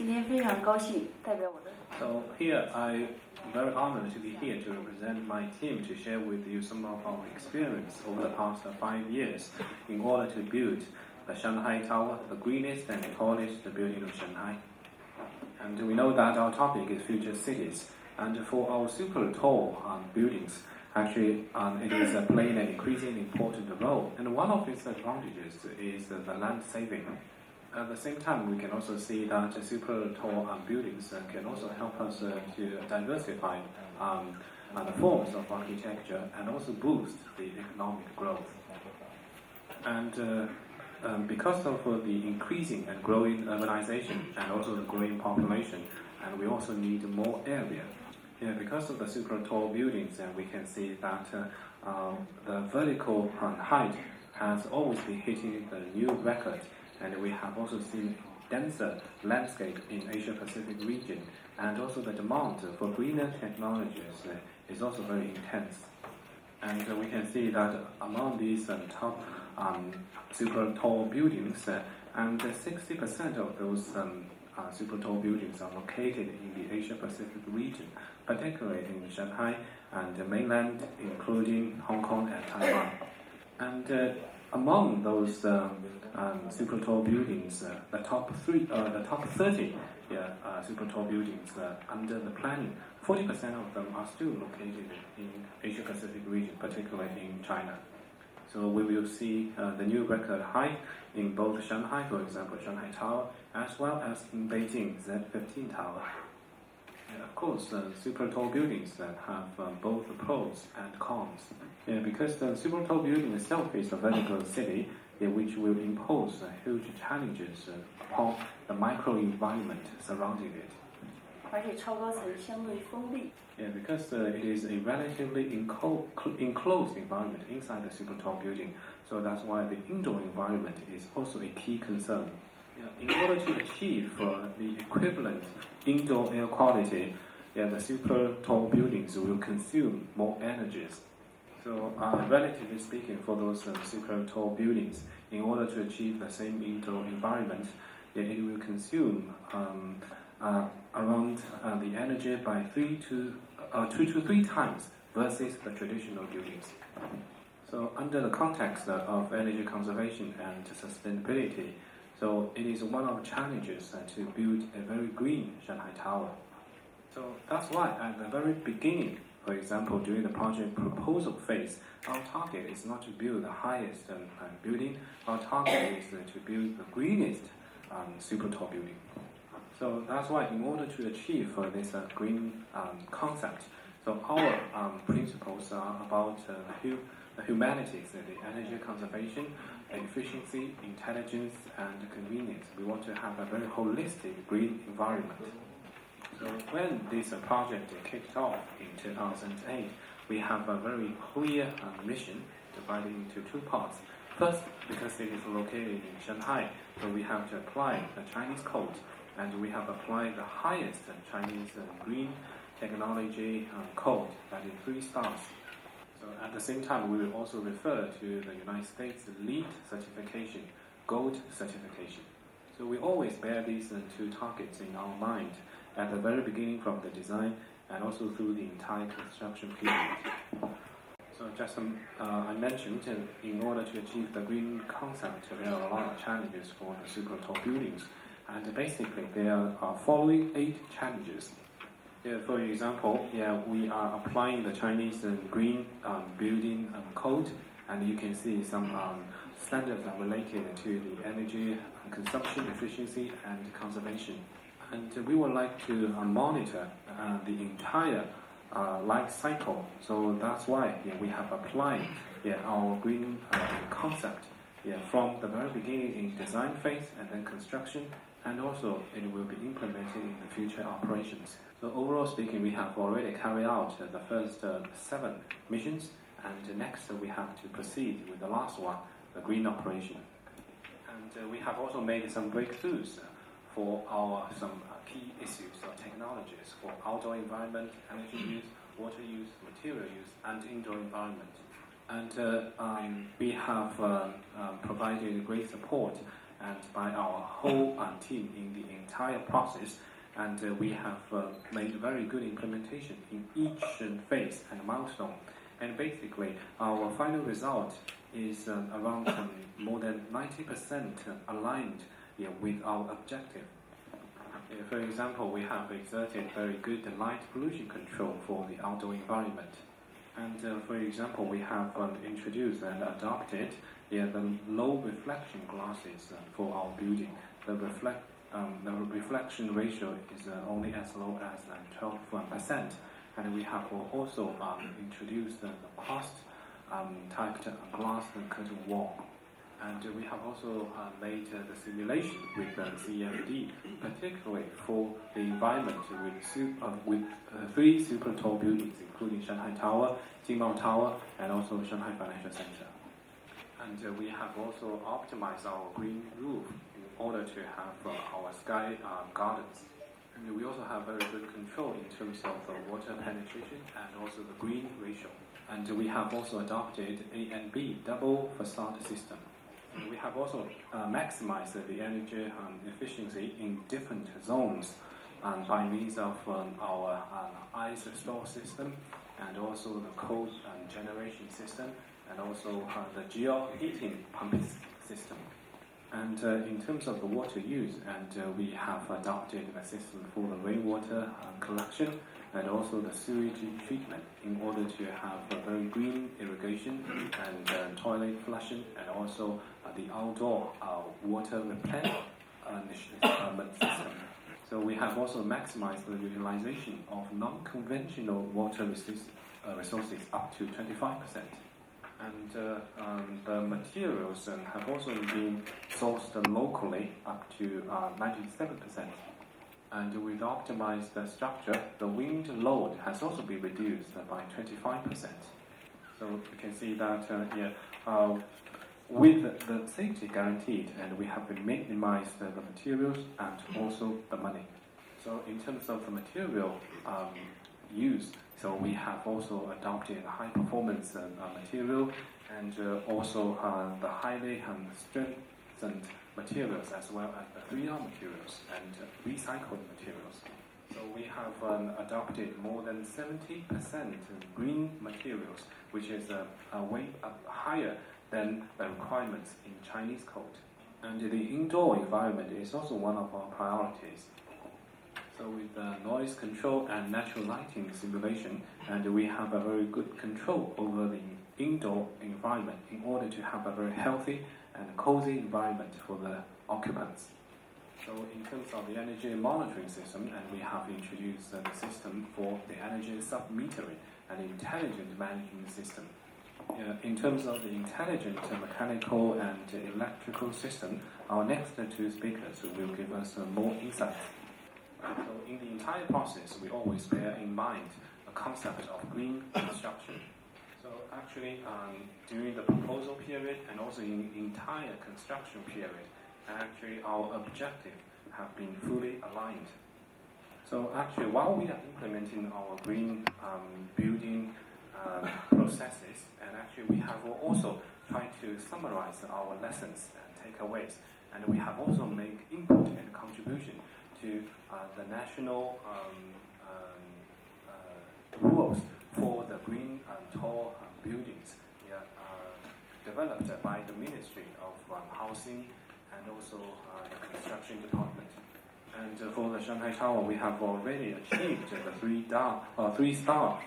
今天非常高兴代表我的 So here I'm very honored to be here to represent my team to share with you some of our experience over the past 5 years in order to build the Shanghai Tower, the greenest and tallest building of Shanghai. And we know that our topic is future cities. And for our super tall buildings, actually it is playing an increasingly important role. And one of its advantages is the land saving. At the same time, we can also see that super tall buildings can also help us to diversify the forms of architecture and also boost the economic growth. And because of the increasing and growing urbanization and also the growing population, and we also need more area. Yeah, because of the super tall buildings, we can see that the vertical height has always been hitting the new record. And we have also seen denser landscape in Asia-Pacific region, and also the demand for greener technologies is also very intense. And we can see that among these top super tall buildings, and 60% of those super tall buildings are located in the Asia-Pacific region, particularly in Shanghai and the mainland, including Hong Kong and Taiwan. And among those super tall buildings, the top 30 super tall buildings under the planning, 40% of them are still located in Asia-Pacific region, particularly in China. So we will see the new record high in both Shanghai, for example, Shanghai Tower, as well as in Beijing, Z15 Tower. And of course, super tall buildings have both pros and cons. Because the super tall building itself is a vertical city, which will impose huge challenges upon the microenvironment surrounding it. 而且超高层相对封闭。 Because it is a relatively enclosed environment inside the super tall building, so that's why the indoor environment is also a key concern. In order to achieve the equivalent indoor air quality, the super tall buildings will consume more energies. So, relatively speaking, for those super tall buildings, in order to achieve the same indoor environment, it will consume around the energy by 2 to 3 times versus the traditional buildings. So, under the context of energy conservation and sustainability, so it is one of the challenges to build a very green Shanghai Tower. So that's why at the very beginning, for example, during the project proposal phase, our target is not to build the highest building. Our target is to build the greenest super tall building. So that's why in order to achieve this green concept, so our principles are about the humanities, the energy conservation, efficiency, intelligence, and convenience. We want to have a very holistic green environment. So when this project kicked off in 2008, we have a very clear mission divided into 2 parts. First, because it is located in Shanghai, so we have to apply the Chinese code, and we have applied the highest Chinese green technology code, that is 3 stars. So at the same time, we will also refer to the United States LEED certification, gold certification. So we always bear these 2 targets in our mind at the very beginning from the design and also through the entire construction period. So just I mentioned, in order to achieve the green concept, there are a lot of challenges for the super tall buildings. And basically, there are following 8 challenges. For example, we are applying the Chinese green building code, and you can see some standards are related to the energy consumption, efficiency, and conservation. And we would like to monitor the entire life cycle. So that's why we have applied our green concept from the very beginning in design phase and then construction, and also it will be implemented in the future operations. So overall speaking, we have already carried out the first 7 missions, and next we have to proceed with the last one, the green operation. And we have also made some breakthroughs for some key issues or technologies for outdoor environment, energy use, water use, material use, and indoor environment. And we have provided great support and by our whole team in the entire process. And we have made very good implementation in each phase and milestone. And basically, our final result is around more than 90% aligned with our objective. For example, we have exerted very good light pollution control for the outdoor environment. And for example, we have introduced and adopted the low reflection glasses for our building. The reflection ratio is only as low as 12%. And we have also introduced the cross-typed glass curtain wall. And we have also made the simulation with CFD, particularly for the environment with 3 super tall buildings, including Shanghai Tower, Jihong Tower, and also Shanghai Financial Center. And we have also optimized our green roof in order to have our sky gardens. And we also have very good control in terms of water penetration and also the green ratio. And we have also adopted A and B double facade system. We have also maximized the energy efficiency in different zones by means of our ice store system and also the cold generation system and also the geo-heating pumping system. And in terms of the water use, and we have adopted a system for the rainwater collection and also the sewage treatment in order to have a very green irrigation and toilet flushing and also the outdoor water replenishment system. So we have also maximized the utilization of non-conventional water resources up to 25%. And the materials have also been sourced locally up to 97%. And with optimized structure, the wind load has also been reduced by 25%. So you can see that with the safety guaranteed, and we have minimized the materials and also the money. So in terms of the material use, so we have also adopted high performance material and also the highly strengthened materials as well as the 3R materials and recycled materials. So we have adopted more than 70% green materials, which is way higher than the requirements in Chinese code. And the indoor environment is also one of our priorities. So with noise control and natural lighting simulation, and we have a very good control over the indoor environment in order to have a very healthy and cozy environment for the occupants. So in terms of the energy monitoring system, and we have introduced the system for the energy sub-metering and intelligent management system. In terms of the intelligent mechanical and electrical system, our next 2 speakers will give us more insights. So in the entire process, we always bear in mind the concept of green construction. So actually, during the proposal period and also in the entire construction period, actually our objectives have been fully aligned. So actually, while we are implementing our green building processes, and actually we have also tried to summarize our lessons and takeaways, and we have also made input and contribution to the national rules for the green tall buildings developed by the Ministry of Housing and also the Construction Department. And for the Shanghai Tower, we have already achieved the 3-star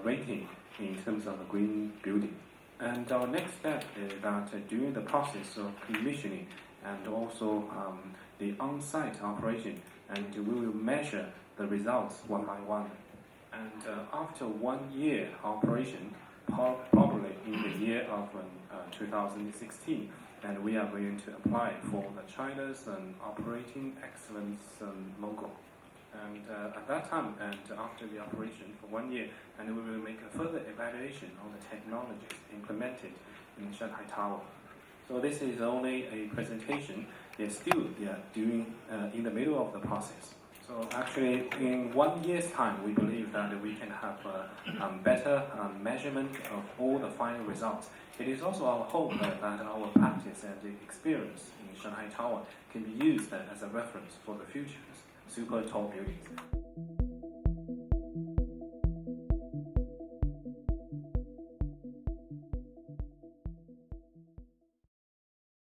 rating in terms of the green building. And our next step is that during the process of commissioning and also the on-site operation, and we will measure the results one by one. And after 1 year operation, probably in the year of 2016, and we are going to apply for the China's Operating Excellence logo. And at that time, and after the operation for 1 year, and we will make a further evaluation on the technologies implemented in Shanghai Tower. So this is only a presentation. It's still doing in the middle of the process. So actually, in 1 year's time, we believe that we can have a better measurement of all the final results. It is also our hope that our practice and the experience in Shanghai Tower can be used as a reference for the future super tall buildings.